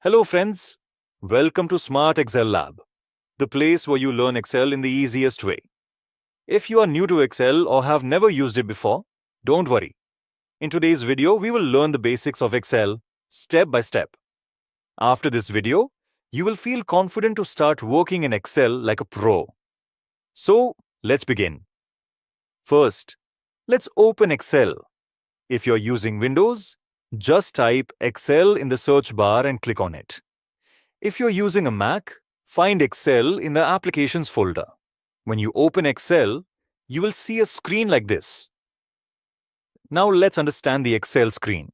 Hello friends, welcome to Smart Excel Lab, the place where you learn Excel in the easiest way. If you are new to Excel or have never used it before, don't worry. In today's video, we will learn the basics of Excel step by step. After this video, you will feel confident to start working in Excel like a pro. So, let's begin. First, let's open Excel. If you're using Windows, just type Excel in the search bar and click on it. If you're using a Mac, find Excel in the Applications folder. When you open Excel, you will see a screen like this. Now let's understand the Excel screen.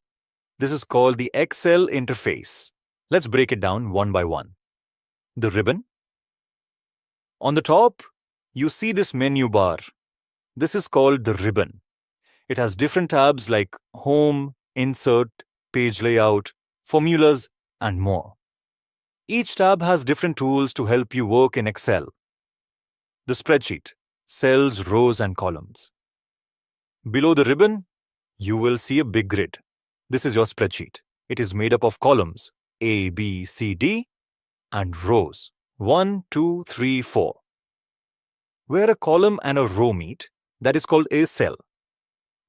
This is called the Excel interface. Let's break it down one by one. The ribbon. On the top, you see this menu bar. This is called the ribbon. It has different tabs like Home, Insert, Page Layout, Formulas, and more. Each tab has different tools to help you work in Excel. The spreadsheet, cells, rows, and columns. Below the ribbon, you will see a big grid. This is your spreadsheet. It is made up of columns A, B, C, D, and rows 1, 2, 3, 4. Where a column and a row meet, that is called a cell.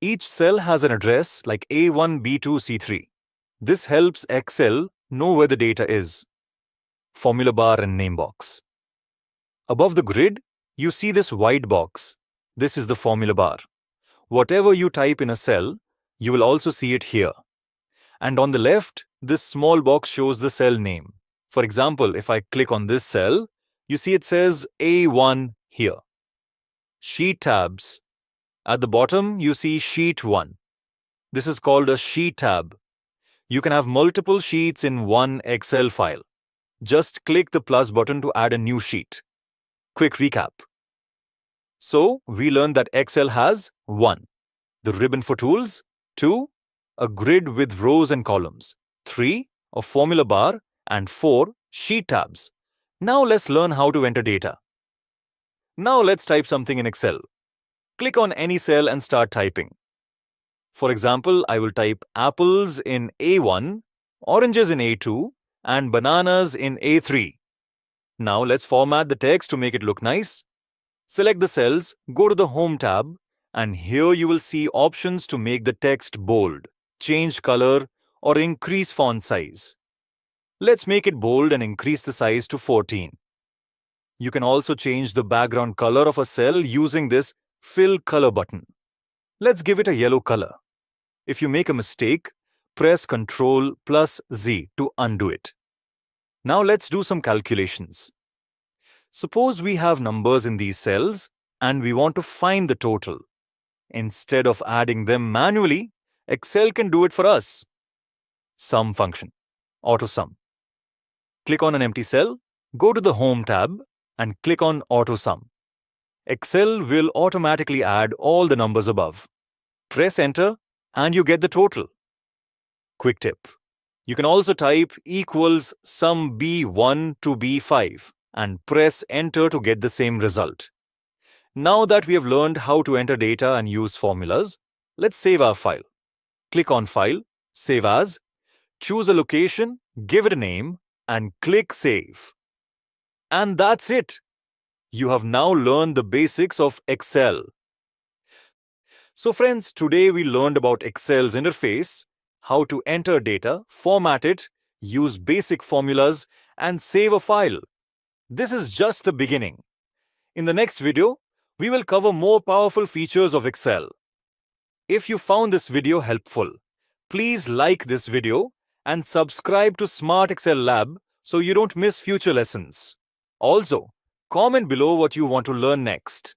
Each cell has an address like A1, B2, C3. This helps Excel know where the data is. Formula bar and name box. Above the grid, you see this white box. This is the formula bar. Whatever you type in a cell, you will also see it here. And on the left, this small box shows the cell name. For example, if I click on this cell, you see it says A1 here. Sheet tabs. At the bottom, you see Sheet 1. This is called a Sheet tab. You can have multiple sheets in one Excel file. Just click the plus button to add a new sheet. Quick recap. So, we learned that Excel has 1. The ribbon for tools. 2. A grid with rows and columns. 3. A formula bar. And 4. Sheet tabs. Now let's learn how to enter data. Now let's type something in Excel. Click on any cell and start typing. For example, I will type apples in A1, oranges in A2, and bananas in A3. Now let's format the text to make it look nice. Select the cells, go to the Home tab, and here you will see options to make the text bold, change color, or increase font size. Let's make it bold and increase the size to 14. You can also change the background color of a cell using this Fill Color button. Let's give it a yellow color. If you make a mistake, press Ctrl plus Z to undo it. Now let's do some calculations. Suppose we have numbers in these cells and we want to find the total. Instead of adding them manually, Excel can do it for us. Sum function, auto sum. Click on an empty cell, go to the Home tab and click on auto sum. Excel will automatically add all the numbers above. Press enter and you get the total. Quick tip. You can also type equals sum B1 to B5 and press enter to get the same result. Now that we have learned how to enter data and use formulas, let's save our file. Click on File, Save As, choose a location, give it a name, and click Save. And that's it. You have now learned the basics of Excel. So friends, today we learned about Excel's interface, how to enter data, format it, use basic formulas, and save a file. This is just the beginning. In the next video, we will cover more powerful features of Excel. If you found this video helpful, please like this video and subscribe to Smart Excel Lab so you don't miss future lessons. Also, comment below what you want to learn next.